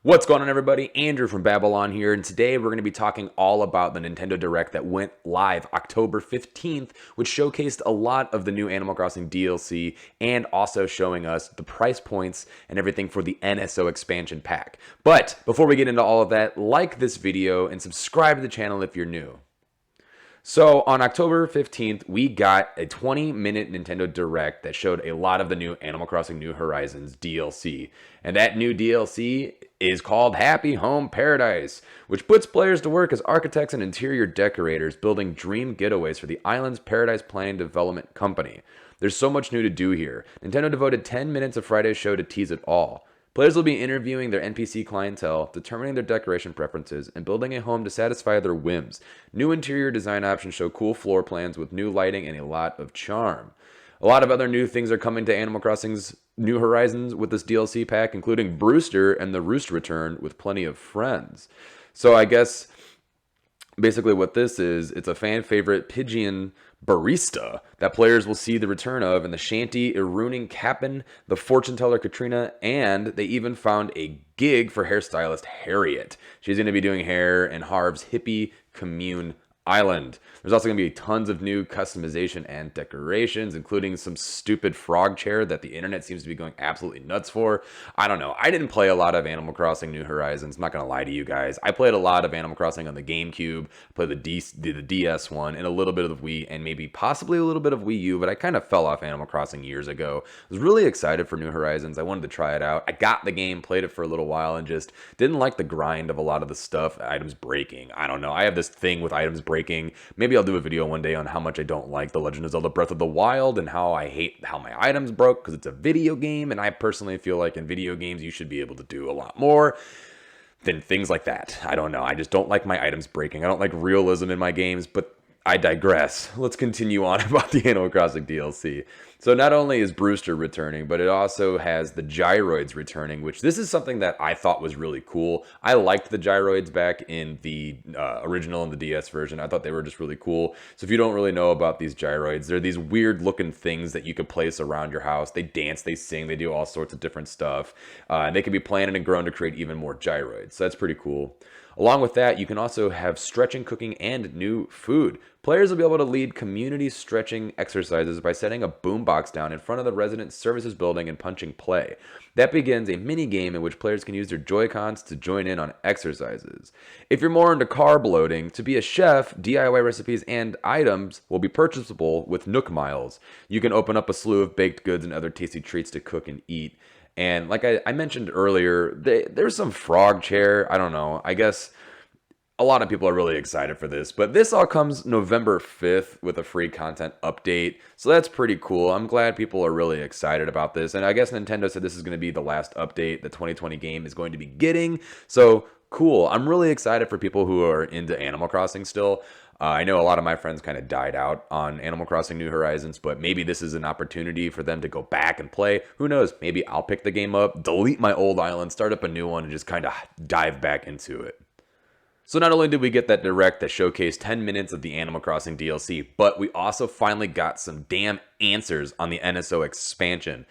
What's going on, everybody? Andrew from Babylon here, and today we're going to be talking all about the Nintendo Direct that went live October 15th, which showcased a lot of the new Animal Crossing DLC and also showing us the price points and everything for the NSO expansion pack. But before we get into all of that, like this video and subscribe to the channel if you're new. So on October 15th, we got a 20-minute Nintendo Direct that showed a lot of the new Animal Crossing New Horizons DLC. And that new DLC is called Happy Home Paradise, which puts players to work as architects and interior decorators, building dream getaways for the island's Paradise Planning Development Company. There's so much new to do here. Nintendo devoted 10 minutes of Friday's show to tease it all. Players will be interviewing their NPC clientele, determining their decoration preferences, and building a home to satisfy their whims. New interior design options show cool floor plans with new lighting and a lot of charm. A lot of other new things are coming to Animal Crossing's New Horizons with this DLC pack, including Brewster and the Roost return with plenty of friends. So I guess basically what this is, it's a fan favorite pigeon barista that players will see the return of in the shanty Irooning Cap'n, the fortune teller Katrina, and they even found a gig for hairstylist Harriet. She's going to be doing hair in Harv's hippie commune island. There's also going to be tons of new customization and decorations, including some stupid frog chair that the internet seems to be going absolutely nuts for. I don't know. I didn't play a lot of Animal Crossing New Horizons. I'm not going to lie to you guys. I played a lot of Animal Crossing on the GameCube, played the DS one, and a little bit of the Wii, and maybe possibly a little bit of Wii U, but I kind of fell off Animal Crossing years ago. I was really excited for New Horizons. I wanted to try it out. I got the game, played it for a little while, and just didn't like the grind of a lot of the stuff, items breaking. I don't know. I have this thing with items breaking. Maybe I'll do a video one day on how much I don't like The Legend of Zelda Breath of the Wild and how I hate how my items broke because it's a video game, and I personally feel like in video games you should be able to do a lot more than things like that. I don't know. I just don't like my items breaking. I don't like realism in my games, but I digress. Let's continue on about the Animal Crossing DLC. So not only is Brewster returning, but it also has the gyroids returning, which this is something that I thought was really cool. I liked the gyroids back in the original and the DS version. I thought they were just really cool. So if you don't really know about these gyroids, they're these weird looking things that you could place around your house. They dance, they sing, they do all sorts of different stuff. And they can be planted and grown to create even more gyroids. So that's pretty cool. Along with that, you can also have stretching, cooking, and new food. Players will be able to lead community stretching exercises by setting a boombox down in front of the resident services building and punching play. That begins a mini game in which players can use their Joy-Cons to join in on exercises. If you're more into carb loading, to be a chef, DIY recipes and items will be purchasable with Nook Miles. You can open up a slew of baked goods and other tasty treats to cook and eat. And like I mentioned earlier, there's some frog chair. I don't know. I guess a lot of people are really excited for this. But this all comes November 5th with a free content update. So that's pretty cool. I'm glad people are really excited about this. And I guess Nintendo said this is going to be the last update the 2020 game is going to be getting. So cool. I'm really excited for people who are into Animal Crossing still. I know a lot of my friends kind of died out on Animal Crossing New Horizons, but maybe this is an opportunity for them to go back and play. Who knows? Maybe I'll pick the game up, delete my old island, start up a new one, and just kind of dive back into it. So not only did we get that direct that showcased 10 minutes of the Animal Crossing DLC, but we also finally got some damn answers on the NSO expansion.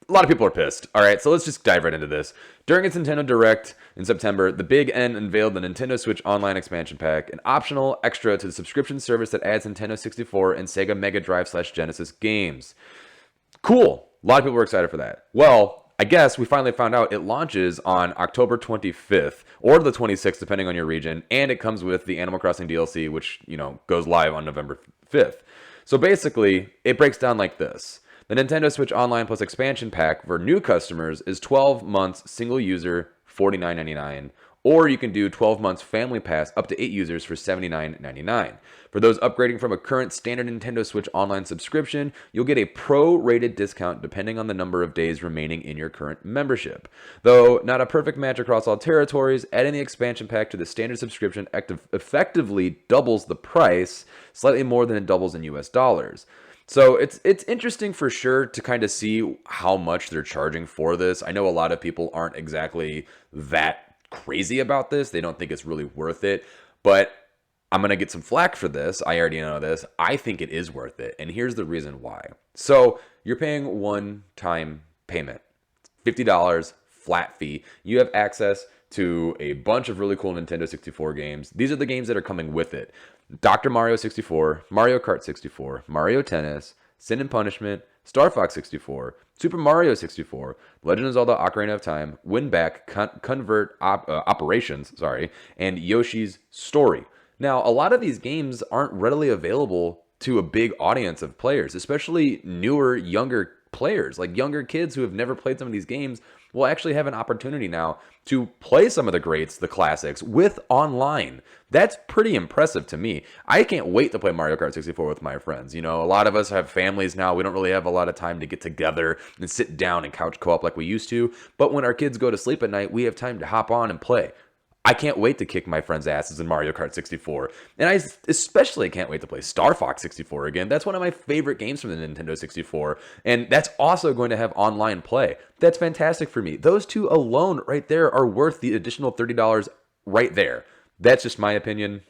A lot of people are pissed. All right, so let's just dive right into this. During its Nintendo Direct in September, the Big N unveiled the Nintendo Switch Online Expansion Pack, an optional extra to the subscription service that adds Nintendo 64 and Sega Mega Drive/Genesis games. Cool. A lot of people were excited for that. Well, I guess we finally found out it launches on October 25th or the 26th, depending on your region, and it comes with the Animal Crossing DLC, which, goes live on November 5th. So basically, it breaks down like this. The Nintendo Switch Online Plus Expansion Pack for new customers is 12 months single user, $49.99, or you can do 12 months Family Pass up to 8 users for $79.99. For those upgrading from a current standard Nintendo Switch Online subscription, you'll get a pro-rated discount depending on the number of days remaining in your current membership. Though not a perfect match across all territories, adding the expansion pack to the standard subscription effectively doubles the price, slightly more than it doubles in US dollars. So it's interesting for sure to kind of see how much they're charging for this. I know a lot of people aren't exactly that crazy about this. They don't think it's really worth it, but I'm going to get some flack for this. I already know this. I think it is worth it, and here's the reason why. So you're paying one-time payment, $50 flat fee, you have access to a bunch of really cool Nintendo 64 games. These are the games that are coming with it. Dr. Mario 64, Mario Kart 64, Mario Tennis, Sin and Punishment, Star Fox 64, Super Mario 64, Legend of Zelda Ocarina of Time, Win Back, Convert Operations, and Yoshi's Story. Now, a lot of these games aren't readily available to a big audience of players, especially newer, younger players, like younger kids who have never played some of these games will actually have an opportunity now to play some of the greats, the classics, with online. That's pretty impressive to me. I can't wait to play Mario Kart 64 with my friends. You know, a lot of us have families now. We don't really have a lot of time to get together and sit down and couch co-op like we used to. But when our kids go to sleep at night, we have time to hop on and play. I can't wait to kick my friends' asses in Mario Kart 64. And I especially can't wait to play Star Fox 64 again. That's one of my favorite games from the Nintendo 64. And that's also going to have online play. That's fantastic for me. Those two alone right there are worth the additional $30 right there. That's just my opinion.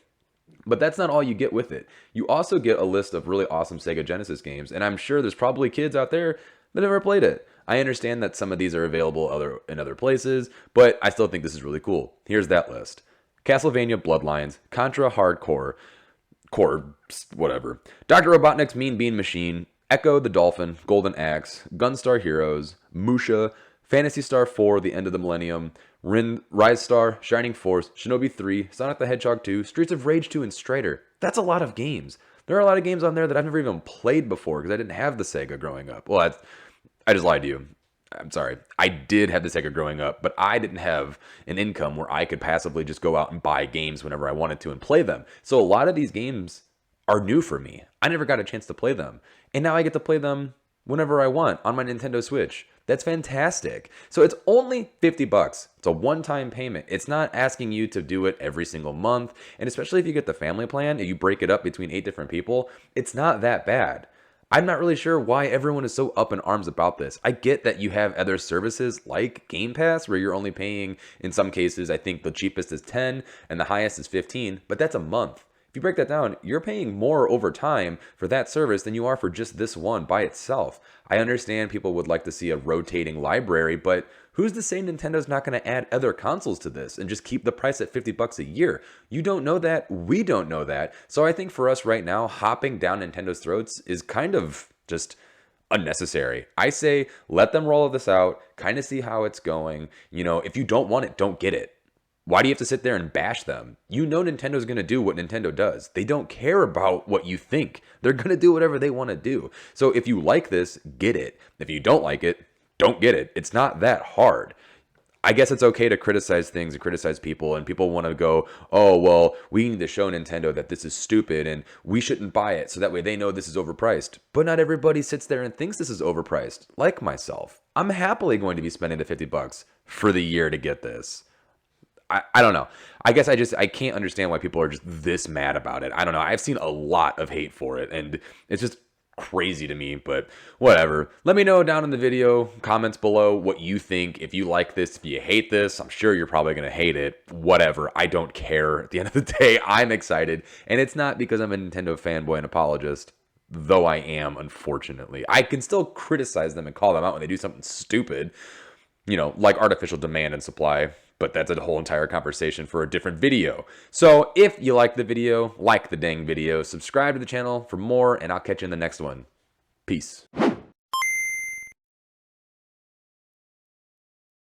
But that's not all you get with it. You also get a list of really awesome Sega Genesis games. And I'm sure there's probably kids out there that never played it. I understand that some of these are available in other places, but I still think this is really cool. Here's that list. Castlevania Bloodlines, Contra Hardcore, whatever. Dr. Robotnik's Mean Bean Machine, Echo the Dolphin, Golden Axe, Gunstar Heroes, Musha, Phantasy Star 4, The End of the Millennium, Rise Star, Shining Force, Shinobi 3, Sonic the Hedgehog 2, Streets of Rage 2, and Strider. That's a lot of games. There are a lot of games on there that I've never even played before because I didn't have the Sega growing up. Well, I just lied to you. I'm sorry. I did have the Sega growing up, but I didn't have an income where I could passively just go out and buy games whenever I wanted to and play them. So a lot of these games are new for me. I never got a chance to play them. And now I get to play them whenever I want on my Nintendo Switch. That's fantastic. So it's only $50. It's a one-time payment. It's not asking you to do it every single month. And especially if you get the family plan and you break it up between 8 different people, it's not that bad. I'm not really sure why everyone is so up in arms about this. I get that you have other services like Game Pass where you're only paying, in some cases, I think the cheapest is 10 and the highest is 15, but that's a month. If you break that down, you're paying more over time for that service than you are for just this one by itself. I understand people would like to see a rotating library, but who's to say Nintendo's not going to add other consoles to this and just keep the price at $50 a year? You don't know that. We don't know that. So I think for us right now, hopping down Nintendo's throats is kind of just unnecessary. I say let them roll this out, kind of see how it's going. You know, if you don't want it, don't get it. Why do you have to sit there and bash them? You know Nintendo's going to do what Nintendo does. They don't care about what you think. They're going to do whatever they want to do. So if you like this, get it. If you don't like it, don't get it. It's not that hard. I guess it's okay to criticize things and criticize people, and people want to go, oh, well, we need to show Nintendo that this is stupid and we shouldn't buy it so that way they know this is overpriced. But not everybody sits there and thinks this is overpriced, like myself. I'm happily going to be spending the $50 for the year to get this. I don't know. I guess I can't understand why people are just this mad about it. I don't know. I've seen a lot of hate for it, and it's just crazy to me, but whatever. Let me know down in the video, comments below, what you think. If you like this, if you hate this, I'm sure you're probably going to hate it. Whatever. I don't care. At the end of the day, I'm excited, and it's not because I'm a Nintendo fanboy and apologist, though I am, unfortunately. I can still criticize them and call them out when they do something stupid, you know, like artificial demand and supply. But that's a whole entire conversation for a different video. So if you like the video, like the dang video, subscribe to the channel for more, and I'll catch you in the next one. Peace.